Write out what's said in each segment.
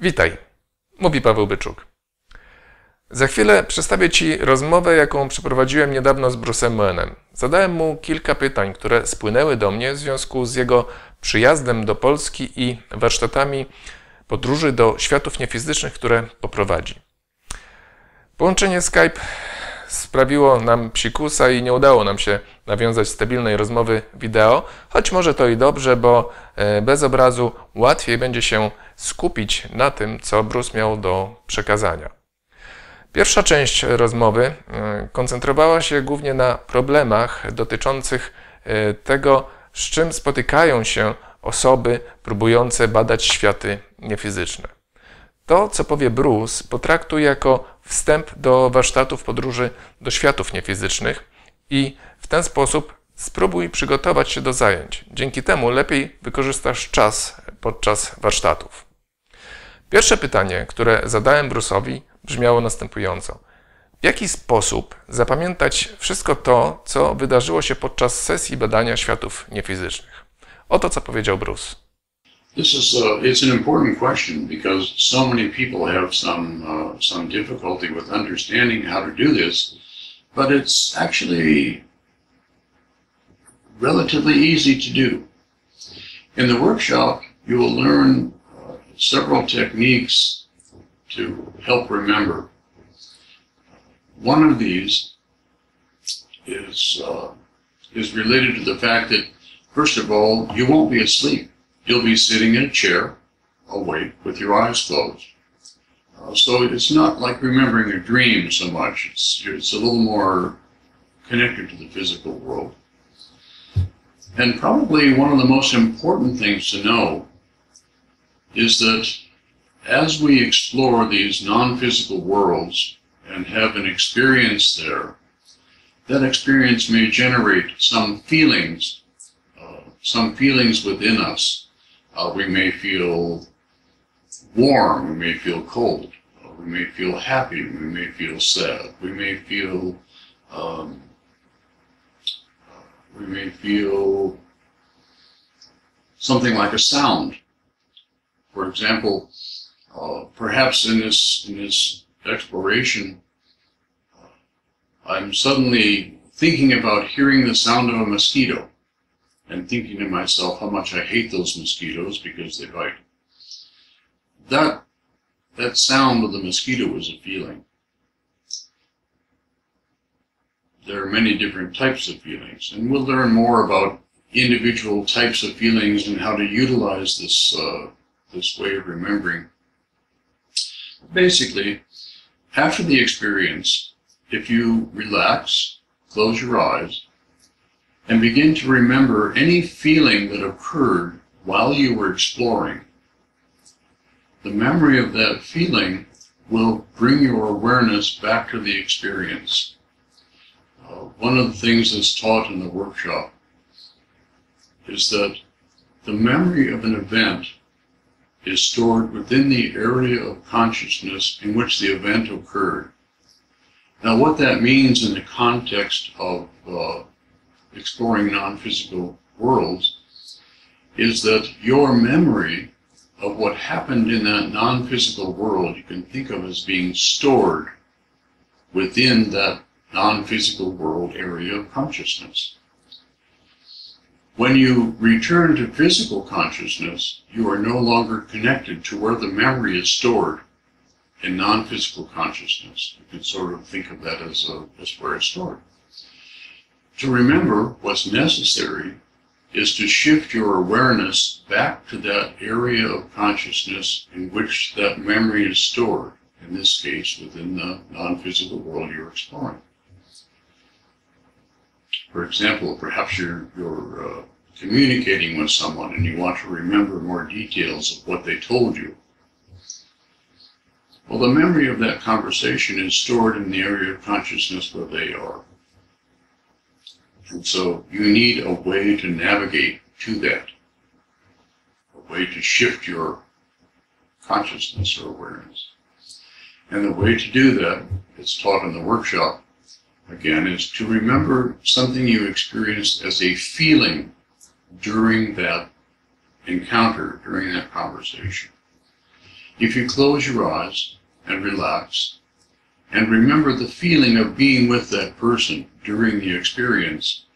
Witaj, mówi Paweł Byczuk. Za chwilę przedstawię Ci rozmowę, jaką przeprowadziłem niedawno z Bruce'em Moenem. Zadałem mu kilka pytań, które spłynęły do mnie w związku z jego przyjazdem do Polski i warsztatami podróży do światów niefizycznych, które poprowadzi. Połączenie Skype sprawiło nam psikusa i nie udało nam się nawiązać stabilnej rozmowy wideo, choć może to i dobrze, bo bez obrazu łatwiej będzie się skupić na tym, co Bruce miał do przekazania. Pierwsza część rozmowy koncentrowała się głównie na problemach dotyczących tego, z czym spotykają się osoby próbujące badać światy niefizyczne. To, co powie Bruce, potraktuj jako wstęp do warsztatów podróży do światów niefizycznych i w ten sposób spróbuj przygotować się do zajęć. Dzięki temu lepiej wykorzystasz czas podczas warsztatów. Pierwsze pytanie, które zadałem Bruce'owi, brzmiało następująco. W jaki sposób zapamiętać wszystko to, co wydarzyło się podczas sesji badania światów niefizycznych? Oto, co powiedział Bruce. It's an important question because so many people have some difficulty with understanding how to do this, but it's actually relatively easy to do. In the workshop, you will learn several techniques to help remember. One of these is related to the fact that, first of all, you won't be asleep. You'll be sitting in a chair, awake, with your eyes closed. So it's not like remembering a dream so much. It's a little more connected to the physical world. And probably one of the most important things to know is that as we explore these non-physical worlds and have an experience there, that experience may generate some feelings within us. We may feel warm, we may feel cold, we may feel happy, we may feel sad, we may feel something like a sound. For example, perhaps in this exploration, I'm suddenly thinking about hearing the sound of a mosquito and thinking to myself how much I hate those mosquitoes because they bite. That sound of the mosquito is a feeling. There are many different types of feelings, and we'll learn more about individual types of feelings and how to utilize this way of remembering. Basically, after the experience, if you relax, close your eyes, and begin to remember any feeling that occurred while you were exploring, the memory of that feeling will bring your awareness back to the experience. One of the things that's taught in the workshop is that the memory of an event is stored within the area of consciousness in which the event occurred. Now, what that means in the context of exploring non-physical worlds is that your memory of what happened in that non-physical world you can think of as being stored within that non-physical world area of consciousness. When you return to physical consciousness, you are no longer connected to where the memory is stored in non-physical consciousness. You can sort of think of that as where it's stored. To remember, what's necessary is to shift your awareness back to that area of consciousness in which that memory is stored, in this case within the non-physical world you're exploring. For example, perhaps you're communicating with someone and you want to remember more details of what they told you. Well, the memory of that conversation is stored in the area of consciousness where they are. And so you need a way to navigate to that, a way to shift your consciousness or awareness. And the way to do that, it's taught in the workshop, again, is to remember something you experienced as a feeling during that encounter, during that conversation. If you close your eyes and relax, and remember the feeling of being with that person during the experience,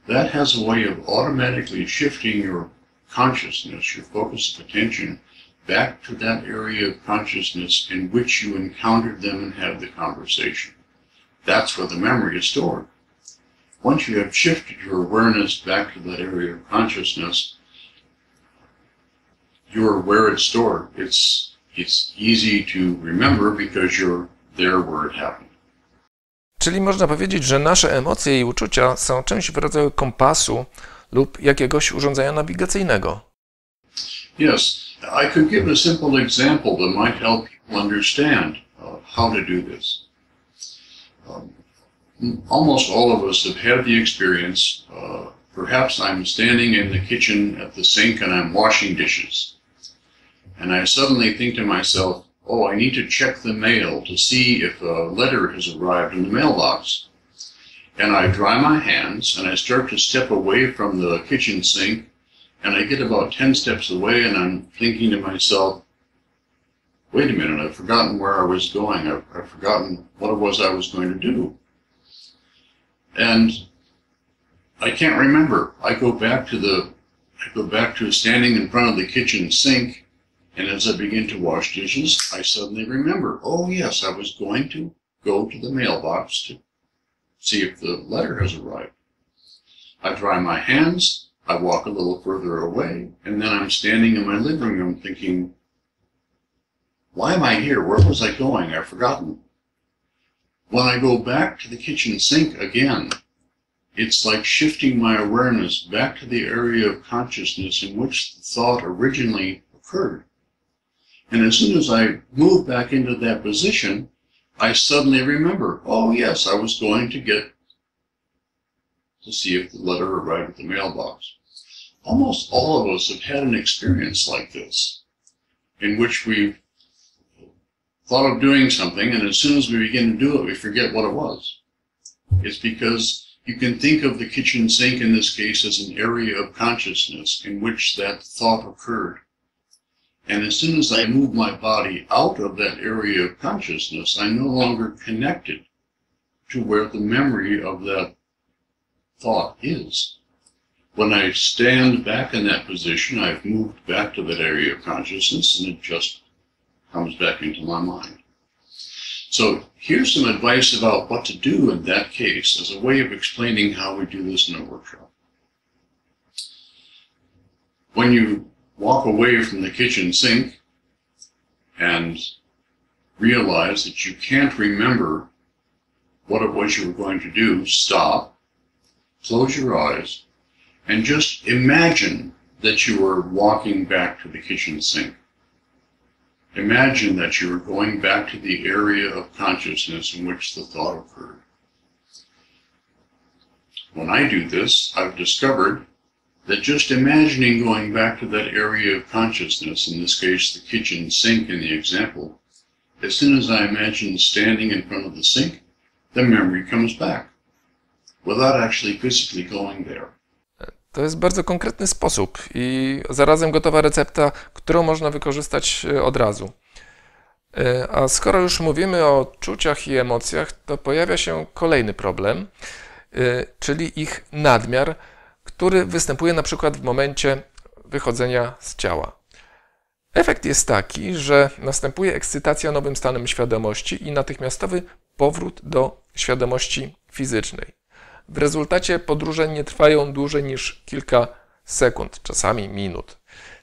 that has a way of automatically shifting your consciousness, your focus of attention, back to that area of consciousness in which you encountered them and had the conversation. That's where the memory is stored. Once you have shifted your awareness back to that area of consciousness, you're where it's stored. It's easy to remember because you're there where it happened. Czyli można powiedzieć, że nasze emocje i uczucia są czymś w rodzaju kompasu lub jakiegoś urządzenia nawigacyjnego. Yes, I could give a simple example that might help people understand how to do this. Almost all of us have had the experience, perhaps I'm standing in the kitchen at the sink and I'm washing dishes. And I suddenly think to myself, oh, I need to check the mail to see if a letter has arrived in the mailbox. And I dry my hands and I start to step away from the kitchen sink, and I get about 10 steps away and I'm thinking to myself, wait a minute, I've forgotten where I was going. I've forgotten what it was I was going to do. And I can't remember. I go back to standing in front of the kitchen sink, and as I begin to wash dishes, I suddenly remember, oh yes, I was going to go to the mailbox to see if the letter has arrived. I dry my hands, I walk a little further away, and then I'm standing in my living room thinking, why am I here? Where was I going? I've forgotten. When I go back to the kitchen sink again, it's like shifting my awareness back to the area of consciousness in which the thought originally occurred. And as soon as I move back into that position, I suddenly remember, oh yes, I was going to see if the letter arrived at the mailbox. Almost all of us have had an experience like this, in which we've thought of doing something, and as soon as we begin to do it, we forget what it was. It's because you can think of the kitchen sink in this case as an area of consciousness in which that thought occurred. And as soon as I move my body out of that area of consciousness, I'm no longer connected to where the memory of that thought is. When I stand back in that position, I've moved back to that area of consciousness, and it just comes back into my mind. So here's some advice about what to do in that case as a way of explaining how we do this in a workshop. When you walk away from the kitchen sink and realize that you can't remember what it was you were going to do, stop, close your eyes, and just imagine that you were walking back to the kitchen sink. Imagine that you were going back to the area of consciousness in which the thought occurred. When I do this, I've discovered that just imagining going back to that area of consciousness, in this case the kitchen sink in the example, as soon as I imagine standing in front of the sink, the memory comes back, without actually physically going there. To jest bardzo konkretny sposób i zarazem gotowa recepta, którą można wykorzystać od razu. A skoro już mówimy o czuciach i emocjach, to pojawia się kolejny problem, czyli ich nadmiar, który występuje na przykład w momencie wychodzenia z ciała. Efekt jest taki, że następuje ekscytacja nowym stanem świadomości i natychmiastowy powrót do świadomości fizycznej. W rezultacie podróże nie trwają dłużej niż kilka sekund, czasami minut.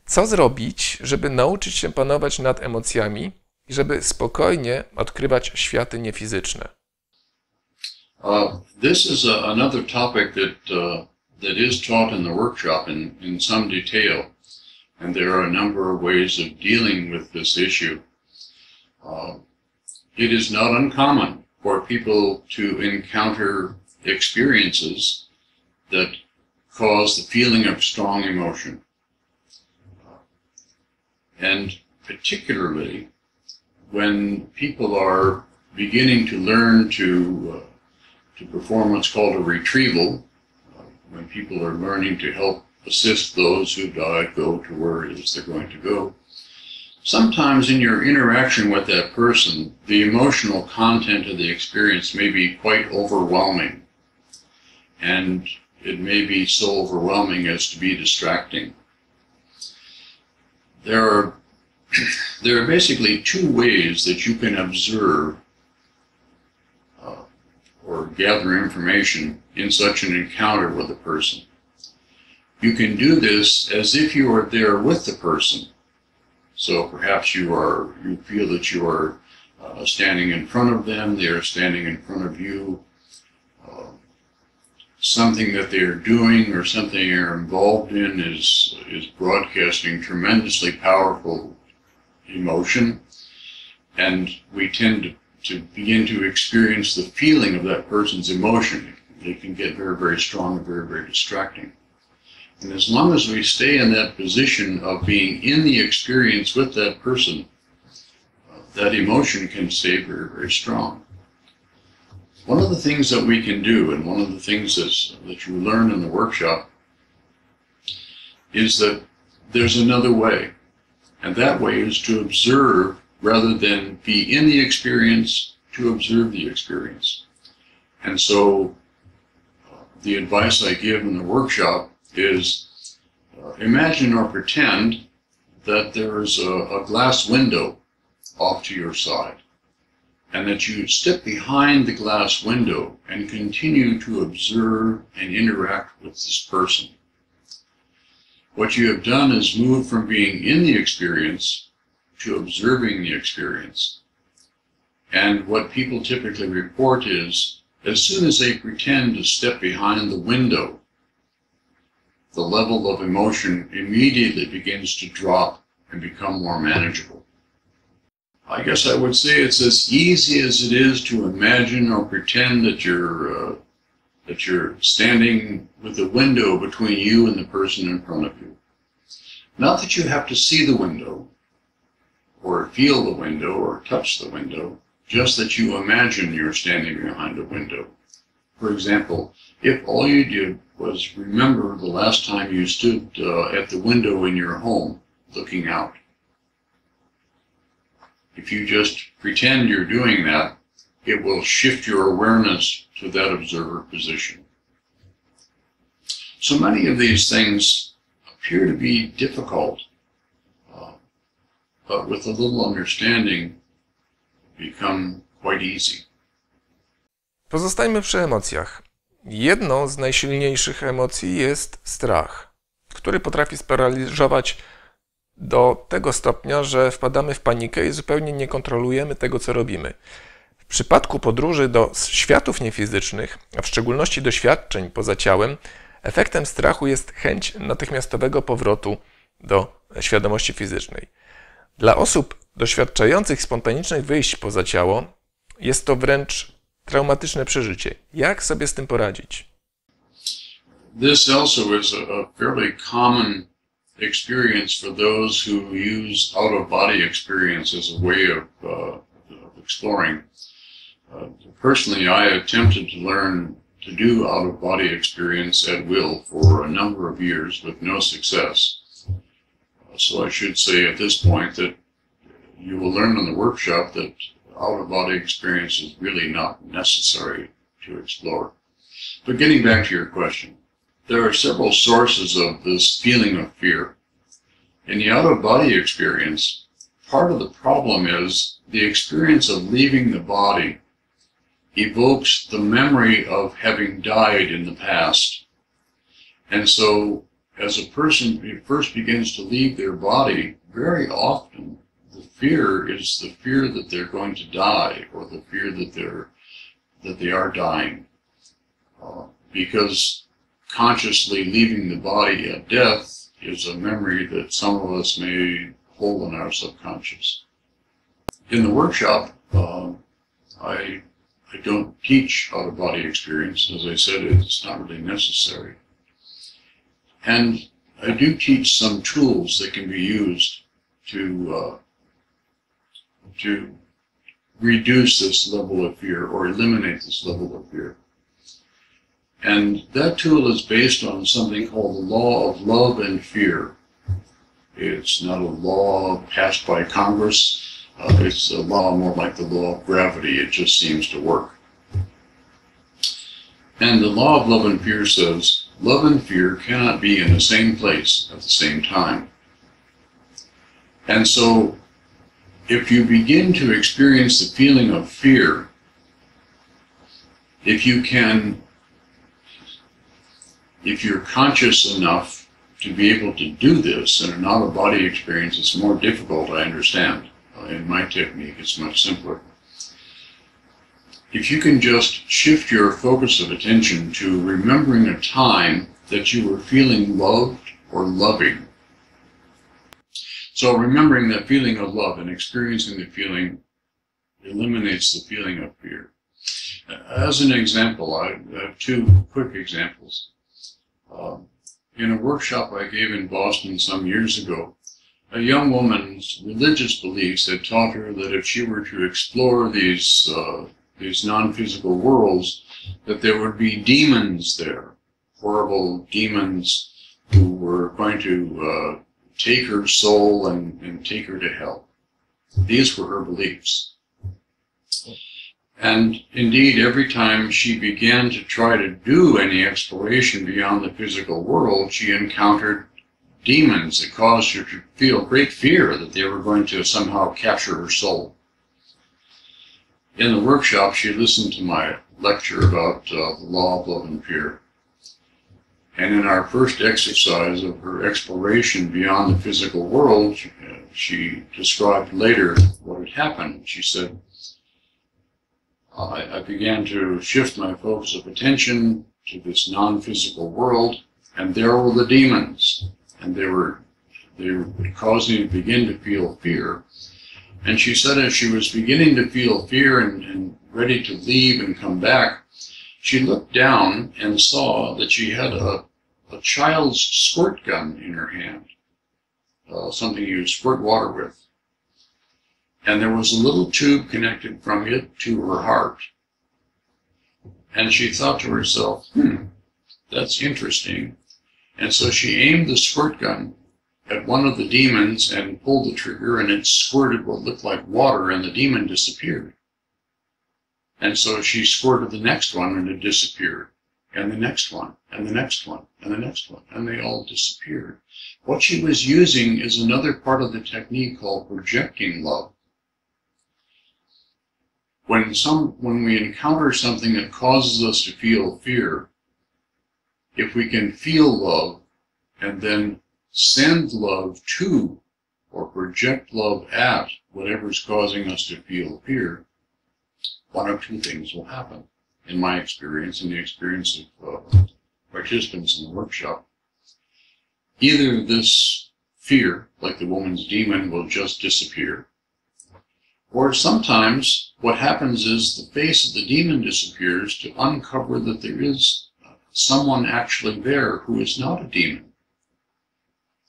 Co zrobić, żeby nauczyć się panować nad emocjami i żeby spokojnie odkrywać światy niefizyczne? This is another topic that is taught in the workshop in some detail, and there are a number of ways of dealing with this issue. It is not uncommon for people to encounter experiences that cause the feeling of strong emotion. And particularly when people are beginning to learn to perform what's called a retrieval, when people are learning to help assist those who died go to where it is they're going to go, Sometimes in your interaction with that person, the emotional content of the experience may be quite overwhelming, and it may be so overwhelming as to be distracting. There are basically two ways that you can observe or gather information in such an encounter with a person. You can do this as if you are there with the person. So perhaps you feel that you are standing in front of them, they are standing in front of you. Something that they are doing or something you're involved in is broadcasting tremendously powerful emotion, and we tend to begin to experience the feeling of that person's emotion. It can get very, very strong and very, very distracting. And as long as we stay in that position of being in the experience with that person, that emotion can stay very, very strong. One of the things that we can do, and one of the things that you learn in the workshop, is that there's another way. And that way is to observe rather than be in the experience, to observe the experience. And so the advice I give in the workshop is imagine or pretend that there is a glass window off to your side, and that you step behind the glass window and continue to observe and interact with this person. What you have done is move from being in the experience to observing the experience. And what people typically report is, as soon as they pretend to step behind the window, the level of emotion immediately begins to drop and become more manageable. I guess I would say it's as easy as it is to imagine or pretend that you're standing with the window between you and the person in front of you. Not that you have to see the window, or feel the window, or touch the window, just that you imagine you're standing behind a window. For example, if all you did was remember the last time you stood at the window in your home, looking out. If you just pretend you're doing that, it will shift your awareness to that observer position. So many of these things appear to be difficult, but with a little understanding become quite easy. Pozostajmy przy emocjach. Jedną z najsilniejszych emocji jest strach, który potrafi sparaliżować do tego stopnia, że wpadamy w panikę i zupełnie nie kontrolujemy tego, co robimy. W przypadku podróży do światów niefizycznych, a w szczególności doświadczeń poza ciałem, efektem strachu jest chęć natychmiastowego powrotu do świadomości fizycznej. Dla osób doświadczających spontanicznych wyjść poza ciało jest to wręcz traumatyczne przeżycie. Jak sobie z tym poradzić? This also is a fairly common experience for those who use out-of-body experience as a way of exploring. Personally, I attempted to learn to do out-of-body experience at will for a number of years with no success. So I should say at this point that you will learn in the workshop that out-of-body experience is really not necessary to explore. But getting back to your question, there are several sources of this feeling of fear. In the out-of-body experience, part of the problem is the experience of leaving the body evokes the memory of having died in the past. And so, as a person first begins to leave their body, very often the fear is the fear that they're going to die, or the fear that they are dying. Because consciously leaving the body at death is a memory that some of us may hold in our subconscious. In the workshop, I don't teach out-of-body experience. As I said, it's not really necessary. And I do teach some tools that can be used to reduce this level of fear or eliminate this level of fear. And that tool is based on something called the law of love and fear. It's not a law passed by Congress. It's a law more like the law of gravity. It just seems to work. And the law of love and fear says, love and fear cannot be in the same place at the same time. And so, if you begin to experience the feeling of fear, if you're conscious enough to be able to do this in an out-of-body experience, it's more difficult, I understand. In my technique, it's much simpler. If you can just shift your focus of attention to remembering a time that you were feeling loved or loving. So remembering that feeling of love and experiencing the feeling eliminates the feeling of fear. As an example, I have two quick examples. In a workshop I gave in Boston some years ago, a young woman's religious beliefs had taught her that if she were to explore these non-physical worlds, that there would be demons there, horrible demons who were going to take her soul and take her to hell. These were her beliefs. And indeed, every time she began to try to do any exploration beyond the physical world, she encountered demons that caused her to feel great fear that they were going to somehow capture her soul. In the workshop, she listened to my lecture about the law of love and fear. And in our first exercise of her exploration beyond the physical world, she described later what had happened. She said, I began to shift my focus of attention to this non-physical world, and there were the demons. And they were causing me to begin to feel fear. And she said as she was beginning to feel fear and ready to leave and come back, she looked down and saw that she had a child's squirt gun in her hand, something you squirt water with. And there was a little tube connected from it to her heart. And she thought to herself, that's interesting. And so she aimed the squirt gun at one of the demons and pulled the trigger, and it squirted what looked like water, and the demon disappeared. And so she squirted the next one, and it disappeared. And the next one, and the next one, and the next one, and they all disappeared. What she was using is another part of the technique called projecting love. When we encounter something that causes us to feel fear, if we can feel love and then send love to or project love at whatever's causing us to feel fear, one of two things will happen. In my experience, in the experience of participants in the workshop, either this fear, like the woman's demon, will just disappear, or sometimes what happens is the face of the demon disappears to uncover that there is someone actually there who is not a demon,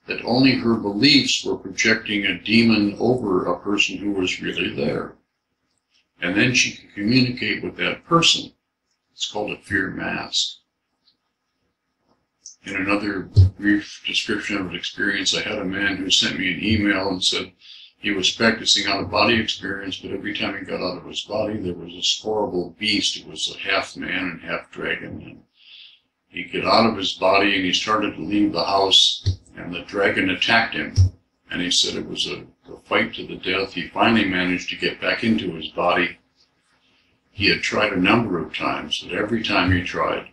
that only her beliefs were projecting a demon over a person who was really there. And then she can communicate with that person. It's called a fear mask. In another brief description of an experience, I had a man who sent me an email and said he was practicing out-of-body experience, but every time he got out of his body, there was this horrible beast. It was a half man and half dragon. And he'd get out of his body and he started to leave the house, and the dragon attacked him. And he said it was a fight to the death. He finally managed to get back into his body. He had tried a number of times, but every time he tried,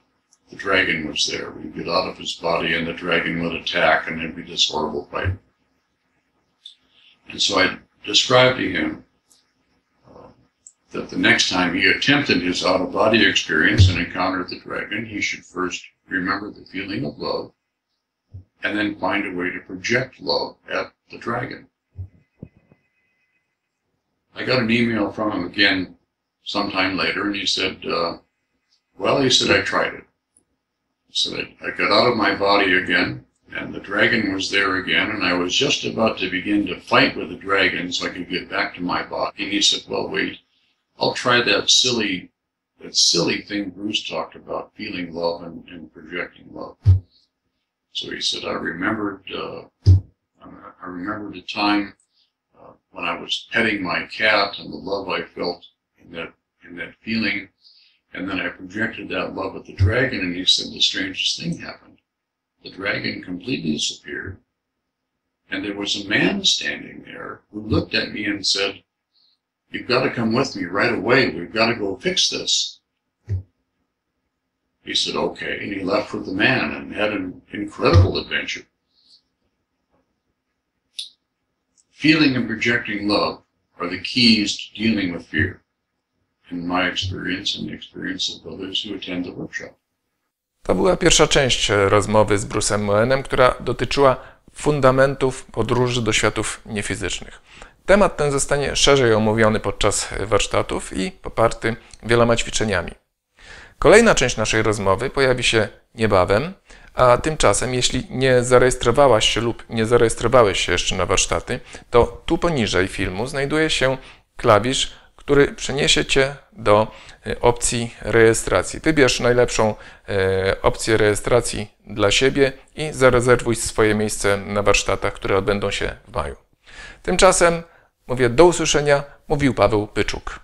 the dragon was there. He'd get out of his body and the dragon would attack, and there'd be this horrible fight. And so I described to him that the next time he attempted his out-of-body experience and encountered the dragon, he should first remember the feeling of love and then find a way to project love at the dragon. I got an email from him again sometime later, and he said, I tried it. He said, I got out of my body again, and the dragon was there again, and I was just about to begin to fight with the dragon so I could get back to my body. And he said, well, wait, I'll try that silly thing Bruce talked about, feeling love and projecting love. So he said, I remembered I remember the time when I was petting my cat and the love I felt in that feeling, and then I projected that love at the dragon, and he said the strangest thing happened. The dragon completely disappeared, and there was a man standing there who looked at me and said, "You've got to come with me right away. We've got to go fix this." He said, "Okay," and he left with the man and had an incredible adventure. Feeling and projecting love are the keys to dealing with fear, in my experience and the experience of others who attend the workshop. To była pierwsza część rozmowy z Bruce'em Moenem, która dotyczyła fundamentów podróży do światów niefizycznych. Temat ten zostanie szerzej omówiony podczas warsztatów i poparty wieloma ćwiczeniami. Kolejna część naszej rozmowy pojawi się niebawem, a tymczasem, jeśli nie zarejestrowałaś się lub nie zarejestrowałeś się jeszcze na warsztaty, to tu poniżej filmu znajduje się klawisz, który przeniesie Cię do opcji rejestracji. Wybierz najlepszą opcję rejestracji dla siebie i zarezerwuj swoje miejsce na warsztatach, które odbędą się w maju. Tymczasem mówię do usłyszenia, mówił Paweł Byczuk.